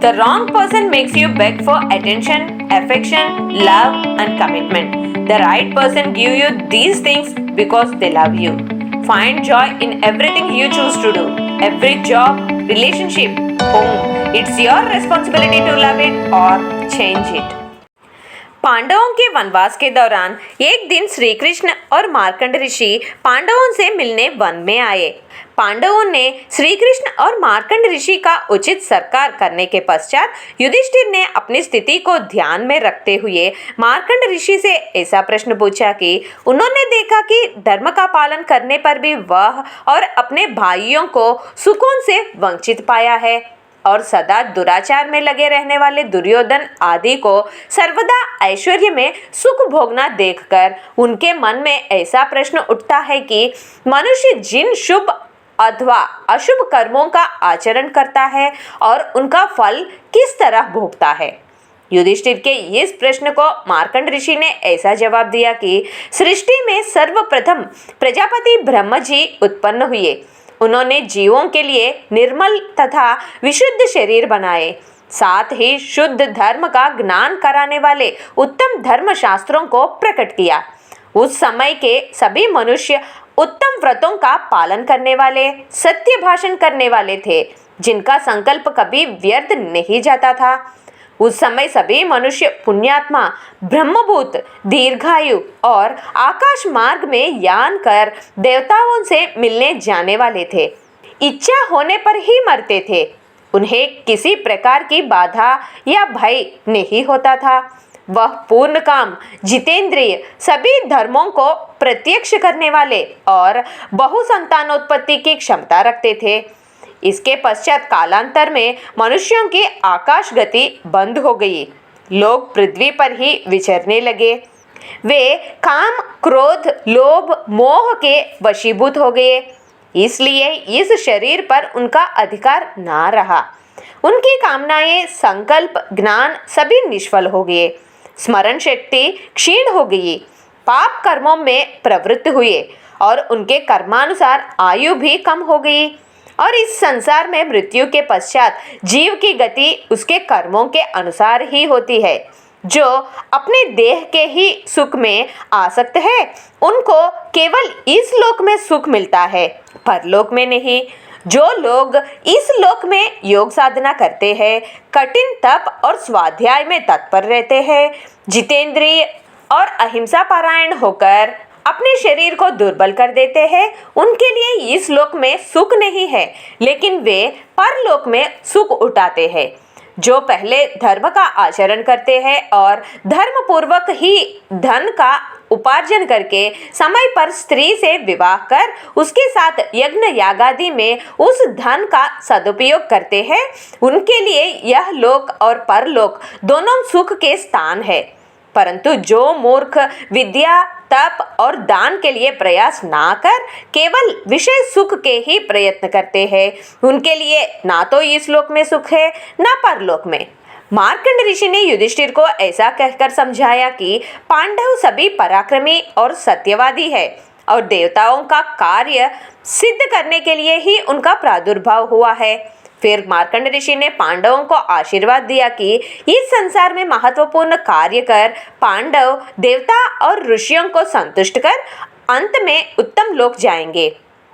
The wrong person makes you beg for attention, affection, love, and commitment. The right person gives you these things because they love you. Find joy in everything you choose to do. Every job, relationship, home. It's your responsibility to love it or change it. पांडवों के वनवास के दौरान एक दिन श्री कृष्ण और मार्कंड ऋषि पांडवों से मिलने वन में आए। पांडवों ने श्री कृष्ण और मार्कंड ऋषि का उचित सत्कार करने के पश्चात युधिष्ठिर ने अपनी स्थिति को ध्यान में रखते हुए मार्कंड ऋषि से ऐसा प्रश्न पूछा कि उन्होंने देखा कि धर्म का पालन करने पर भी वह और अपने भाइयों को सुकून से वंचित पाया है और सदा दुराचार में लगे रहने वाले दुर्योधन आदि को सर्वदा ऐश्वर्य में सुख भोगना देखकर उनके मन में ऐसा प्रश्न उठता है कि मनुष्य जिन शुभ अथवा अशुभ कर्मों का आचरण करता है और उनका फल किस तरह भोगता है। युधिष्ठिर के इस प्रश्न को मार्कंड ऋषि ने ऐसा जवाब दिया कि सृष्टि में सर्वप्रथम प्रजापति ब्रह्म जी उत्पन्न हुए। उन्होंने जीवों के लिए निर्मल तथा विशुद्ध शरीर बनाए, साथ ही शुद्ध धर्म का ज्ञान कराने वाले उत्तम धर्म शास्त्रों को प्रकट किया। उस समय के सभी मनुष्य उत्तम व्रतों का पालन करने वाले, सत्य भाषण करने वाले थे, जिनका संकल्प कभी व्यर्थ नहीं जाता था। उस समय सभी मनुष्य पुण्यात्मा, ब्रह्मभूत, दीर्घायु और आकाश मार्ग में यान कर देवताओं से मिलने जाने वाले थे। इच्छा होने पर ही मरते थे। उन्हें किसी प्रकार की बाधा या भय नहीं होता था। वह पूर्ण काम, जितेंद्रिय, सभी धर्मों को प्रत्यक्ष करने वाले और बहुसंतानोत्पत्ति की क्षमता रखते थे। इसके पश्चात कालांतर में मनुष्यों की आकाश गति बंद हो गई। लोग पृथ्वी पर ही विचरने लगे। वे काम, क्रोध, लोभ, मोह के वशीभूत हो गए। इसलिए इस शरीर पर उनका अधिकार ना रहा। उनकी कामनाएं, संकल्प, ज्ञान सभी निष्फल हो गए। स्मरण शक्ति क्षीण हो गई। पाप कर्मों में प्रवृत्त हुए और उनके कर्मानुसार आयु भी कम हो गई। और इस संसार में मृत्यु के पश्चात जीव की गति उसके कर्मों के अनुसार ही होती है। जो अपने देह के ही सुख में आसक्त है, उनको केवल इस लोक में सुख मिलता है, परलोक में नहीं। जो लोग इस लोक में योग साधना करते हैं, कठिन तप और स्वाध्याय में तत्पर रहते हैं, जितेंद्रिय और अहिंसा परायण होकर अपने शरीर को दुर्बल कर देते हैं, उनके लिए इस लोक में सुख नहीं है, लेकिन वे परलोक में सुख उठाते हैं। जो पहले धर्म का आचरण करते हैं और धर्म पूर्वक ही धन का उपार्जन करके समय पर स्त्री से विवाह कर उसके साथ यज्ञ यागादि में उस धन का सदुपयोग करते हैं, उनके लिए यह लोक और परलोक दोनों सुख के स्थान है। परंतु जो मूर्ख विद्या, तप और दान के लिए प्रयास ना कर केवल विषय सुख के ही प्रयत्न करते हैं, उनके लिए ना तो इस लोक में सुख है, ना परलोक में। मार्कंड ऋषि ने युधिष्ठिर को ऐसा कहकर समझाया कि पांडव सभी पराक्रमी और सत्यवादी है और देवताओं का कार्य सिद्ध करने के लिए ही उनका प्रादुर्भाव हुआ है। फिर मार्कंड ऋषि ने पांडवों को आशीर्वाद दिया कि इस संसार में महत्वपूर्ण कार्य कर पांडव देवता और ऋषियों को संतुष्ट कर अंत में उत्तम लोक जाएंगे।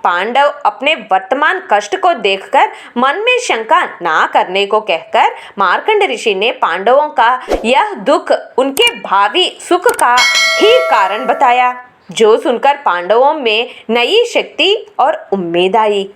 पांडव अपने वर्तमान कष्ट को देखकर मन में शंका ना करने को कहकर मार्कंड ऋषि ने पांडवों का यह दुख उनके भावी सुख का ही कारण बताया, जो सुनकर पांडवों में नई शक्ति और उम्मीद आई।